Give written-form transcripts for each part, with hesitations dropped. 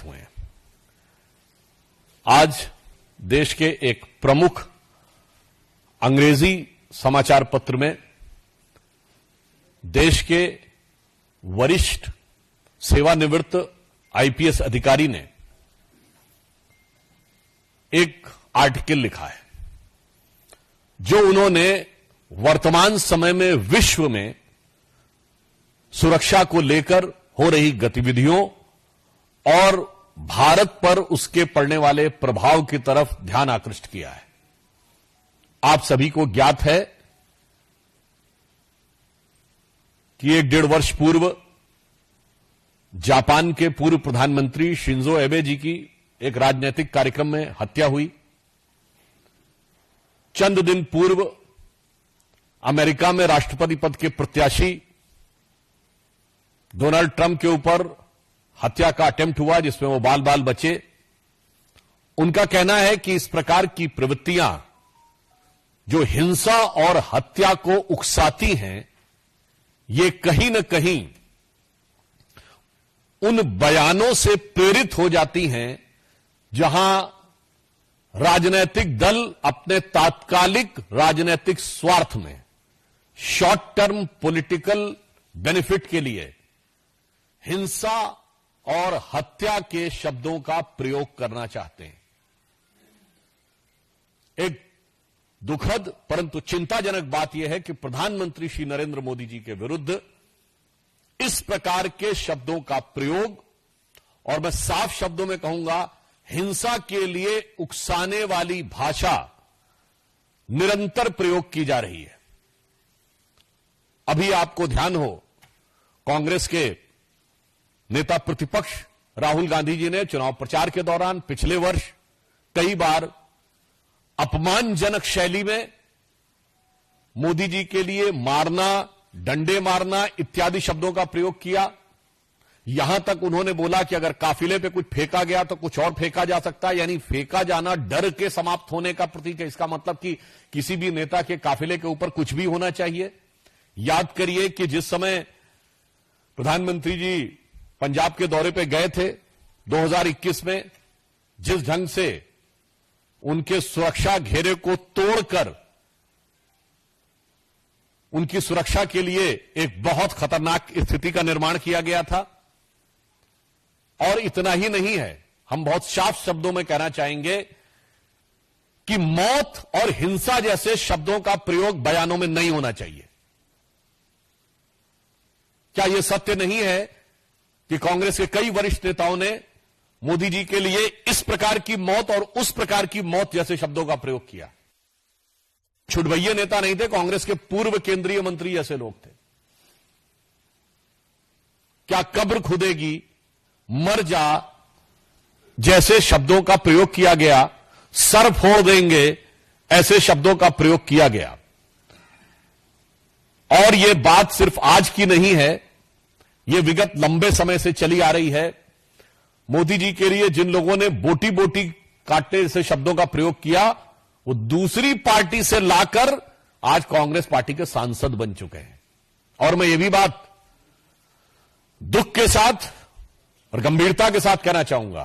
हुए हैं। आज देश के एक प्रमुख अंग्रेजी समाचार पत्र में देश के वरिष्ठ सेवानिवृत्त आईपीएस अधिकारी ने एक आर्टिकल लिखा है, जो उन्होंने वर्तमान समय में विश्व में सुरक्षा को लेकर हो रही गतिविधियों और भारत पर उसके पड़ने वाले प्रभाव की तरफ ध्यान आकृष्ट किया है। आप सभी को ज्ञात है कि 1.5 वर्ष पूर्व जापान के पूर्व प्रधानमंत्री शिंजो एबे जी की एक राजनीतिक कार्यक्रम में हत्या हुई। चंद दिन पूर्व अमेरिका में राष्ट्रपति पद के प्रत्याशी डोनाल्ड ट्रंप के ऊपर हत्या का अटेम्प्ट हुआ, जिसमें वो बाल बाल बचे। उनका कहना है कि इस प्रकार की प्रवृत्तियां जो हिंसा और हत्या को उकसाती हैं, ये कहीं न कहीं उन बयानों से प्रेरित हो जाती हैं जहां राजनीतिक दल अपने तात्कालिक राजनीतिक स्वार्थ में, शॉर्ट टर्म पॉलिटिकल बेनिफिट के लिए हिंसा और हत्या के शब्दों का प्रयोग करना चाहते हैं। एक दुखद परंतु चिंताजनक बात यह है कि प्रधानमंत्री श्री नरेंद्र मोदी जी के विरुद्ध इस प्रकार के शब्दों का प्रयोग, और मैं साफ शब्दों में कहूंगा हिंसा के लिए उकसाने वाली भाषा निरंतर प्रयोग की जा रही है। अभी आपको ध्यान हो, कांग्रेस के नेता प्रतिपक्ष राहुल गांधी जी ने चुनाव प्रचार के दौरान पिछले वर्ष कई बार अपमानजनक शैली में मोदी जी के लिए मारना, डंडे मारना इत्यादि शब्दों का प्रयोग किया। यहां तक उन्होंने बोला कि अगर काफिले पे कुछ फेंका गया तो कुछ और फेंका जा सकता है, यानी फेंका जाना डर के समाप्त होने का प्रतीक है। इसका मतलब कि किसी भी नेता के काफिले के ऊपर कुछ भी होना चाहिए। याद करिए कि जिस समय प्रधानमंत्री जी पंजाब के दौरे पे गए थे 2021 में, जिस ढंग से उनके सुरक्षा घेरे को तोड़कर उनकी सुरक्षा के लिए एक बहुत खतरनाक स्थिति का निर्माण किया गया था। और इतना ही नहीं है, हम बहुत साफ शब्दों में कहना चाहेंगे कि मौत और हिंसा जैसे शब्दों का प्रयोग बयानों में नहीं होना चाहिए। क्या यह सत्य नहीं है कि कांग्रेस के कई वरिष्ठ नेताओं ने मोदी जी के लिए इस प्रकार की मौत और उस प्रकार की मौत जैसे शब्दों का प्रयोग किया? छुटभैये नेता नहीं थे, कांग्रेस के पूर्व केंद्रीय मंत्री जैसे लोग थे। क्या कब्र खुदेगी, मर जा जैसे शब्दों का प्रयोग किया गया, सर फोड़ देंगे ऐसे शब्दों का प्रयोग किया गया। और यह बात सिर्फ आज की नहीं है, यह विगत लंबे समय से चली आ रही है। मोदी जी के लिए जिन लोगों ने बोटी बोटी काटने जैसे शब्दों का प्रयोग किया, वो दूसरी पार्टी से लाकर आज कांग्रेस पार्टी के सांसद बन चुके हैं। और मैं ये भी बात दुख के साथ और गंभीरता के साथ कहना चाहूंगा,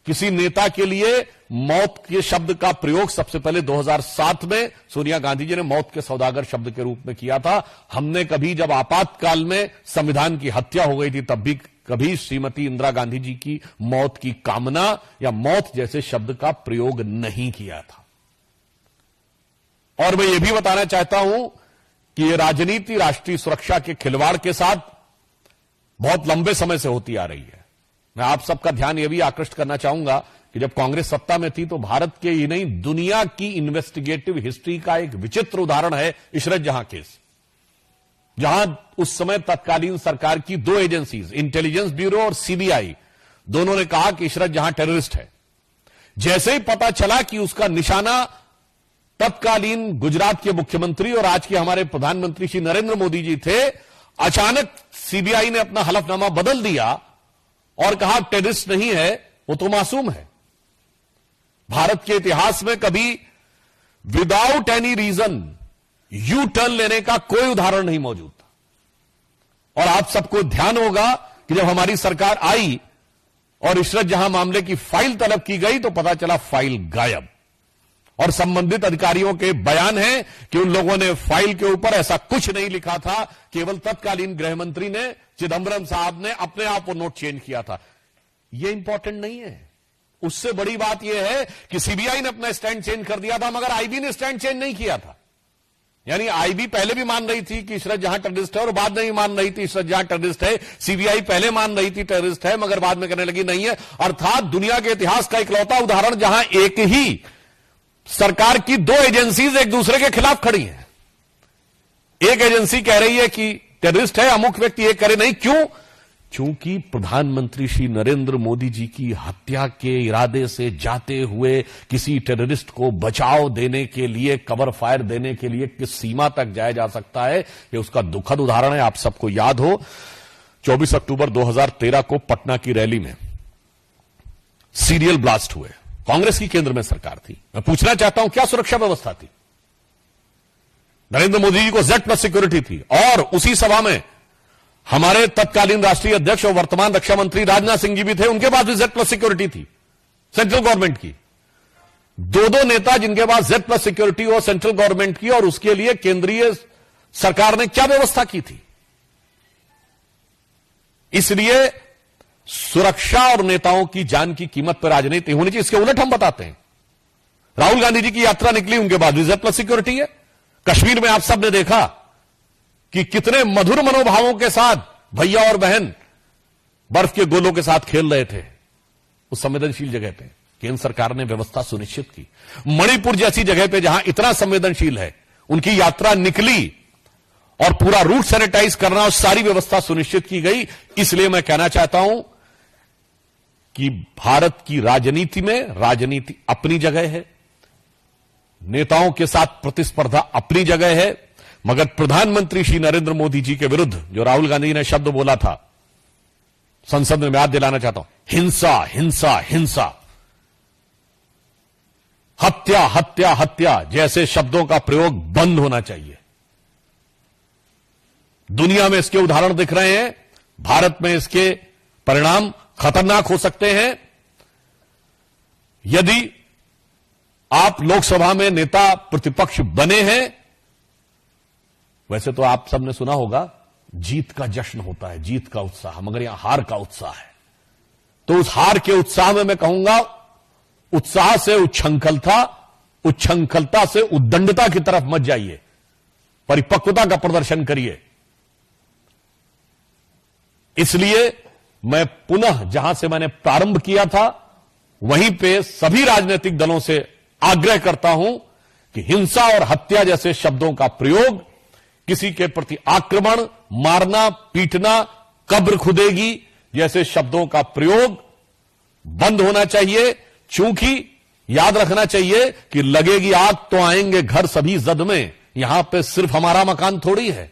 किसी नेता के लिए मौत के शब्द का प्रयोग सबसे पहले 2007 में सोनिया गांधी जी ने मौत के सौदागर शब्द के रूप में किया था। हमने कभी, जब आपातकाल में संविधान की हत्या हो गई थी, तब भी कभी श्रीमती इंदिरा गांधी जी की मौत की कामना या मौत जैसे शब्द का प्रयोग नहीं किया था। और मैं यह भी बताना चाहता हूं कि यह राजनीति राष्ट्रीय सुरक्षा के खिलवाड़ के साथ बहुत लंबे समय से होती आ रही है। मैं आप सबका ध्यान यह भी आकृष्ट करना चाहूंगा कि जब कांग्रेस सत्ता में थी तो भारत के ही नहीं, दुनिया की इन्वेस्टिगेटिव हिस्ट्री का एक विचित्र उदाहरण है इशरत जहां केस, जहां उस समय तत्कालीन सरकार की 2 एजेंसीज, इंटेलिजेंस ब्यूरो और सीबीआई, दोनों ने कहा कि इशरत जहां टेररिस्ट है। जैसे ही पता चला कि उसका निशाना तत्कालीन गुजरात के मुख्यमंत्री और आज के हमारे प्रधानमंत्री श्री नरेंद्र मोदी जी थे, अचानक सीबीआई ने अपना हलफनामा बदल दिया और कहा टेररिस्ट नहीं है, वो तो मासूम है। भारत के इतिहास में कभी without any reason U turn लेने का कोई उदाहरण नहीं मौजूद था। और आप सबको ध्यान होगा कि जब हमारी सरकार आई और इशरत जहां मामले की फाइल तलब की गई तो पता चला फाइल गायब, और संबंधित अधिकारियों के बयान है कि उन लोगों ने फाइल के ऊपर ऐसा कुछ नहीं लिखा था, केवल तत्कालीन गृह मंत्री ने, चिदंबरम साहब ने अपने आप वो नोट चेंज किया था। ये इंपॉर्टेंट नहीं है। उससे बड़ी बात यह है कि सीबीआई ने अपना स्टैंड चेंज कर दिया था, मगर आईबी ने स्टैंड चेंज नहीं किया था। यानी आईबी पहले भी मान रही थी कि इशरत जहां टेररिस्ट है, और बाद में भी मान रही थी इशरत जहां टेररिस्ट है। सीबीआई पहले मान रही थी टेररिस्ट है, मगर बाद में कहने लगी नहीं है। अर्थात दुनिया के इतिहास का इकलौता उदाहरण जहां एक ही सरकार की दो एजेंसीज एक दूसरे के खिलाफ खड़ी हैं। एक एजेंसी कह रही है कि टेररिस्ट है अमुक व्यक्ति, एक करे नहीं। क्यों? चूंकि प्रधानमंत्री श्री नरेंद्र मोदी जी की हत्या के इरादे से जाते हुए किसी टेररिस्ट को बचाव देने के लिए, कवर फायर देने के लिए किस सीमा तक जाया जा सकता है, यह उसका दुखद उदाहरण है। आप सबको याद हो 24 अक्टूबर 2013 को पटना की रैली में सीरियल ब्लास्ट हुए। कांग्रेस की केंद्र में सरकार थी। मैं पूछना चाहता हूं, क्या सुरक्षा व्यवस्था थी? नरेंद्र मोदी जी को Z+ सिक्योरिटी थी, और उसी सभा में हमारे तत्कालीन राष्ट्रीय अध्यक्ष और वर्तमान रक्षा मंत्री राजनाथ सिंह जी भी थे, उनके पास भी Z+ सिक्योरिटी थी सेंट्रल गवर्नमेंट की। दो नेता जिनके पास Z+ सिक्योरिटी हो सेंट्रल गवर्नमेंट की, और उसके लिए केंद्रीय सरकार ने क्या व्यवस्था की थी? इसलिए सुरक्षा और नेताओं की जान की कीमत पर राजनीति होनी चाहिए। इसके उलट हम बताते हैं, राहुल गांधी जी की यात्रा निकली, उनके बाद भी Z+ सिक्योरिटी है। कश्मीर में आप सबने देखा कि कितने मधुर मनोभावों के साथ भैया और बहन बर्फ के गोलों के साथ खेल रहे थे उस संवेदनशील जगह पे। केंद्र सरकार ने व्यवस्था सुनिश्चित की। मणिपुर जैसी जगह पे जहां इतना संवेदनशील है, उनकी यात्रा निकली और पूरा रूट सैनिटाइज करना और सारी व्यवस्था सुनिश्चित की गई। इसलिए मैं कहना चाहता हूं कि भारत की राजनीति में राजनीति अपनी जगह है, नेताओं के साथ प्रतिस्पर्धा अपनी जगह है, मगर प्रधानमंत्री श्री नरेंद्र मोदी जी के विरुद्ध जो राहुल गांधी ने शब्द बोला था, संसद में याद दिलाना चाहता हूं, हिंसा हिंसा हिंसा, हत्या हत्या हत्या जैसे शब्दों का प्रयोग बंद होना चाहिए। दुनिया में इसके उदाहरण दिख रहे हैं, भारत में इसके परिणाम खतरनाक हो सकते हैं। यदि आप लोकसभा में नेता प्रतिपक्ष बने हैं, वैसे तो आप सबने सुना होगा जीत का जश्न होता है, जीत का उत्साह, मगर यहां हार का उत्साह है। तो उस हार के उत्साह में मैं कहूंगा, उत्साह से उच्छृंखलता, उच्छृंखलता से उद्दंडता की तरफ मत जाइए, परिपक्वता का प्रदर्शन करिए। इसलिए मैं पुनः जहां से मैंने प्रारंभ किया था वहीं पे सभी राजनीतिक दलों से आग्रह करता हूं कि हिंसा और हत्या जैसे शब्दों का प्रयोग, किसी के प्रति आक्रमण, मारना, पीटना, कब्र खुदेगी जैसे शब्दों का प्रयोग बंद होना चाहिए। चूंकि याद रखना चाहिए कि लगेगी आग तो आएंगे घर सभी जद में, यहां पे सिर्फ हमारा मकान थोड़ी है।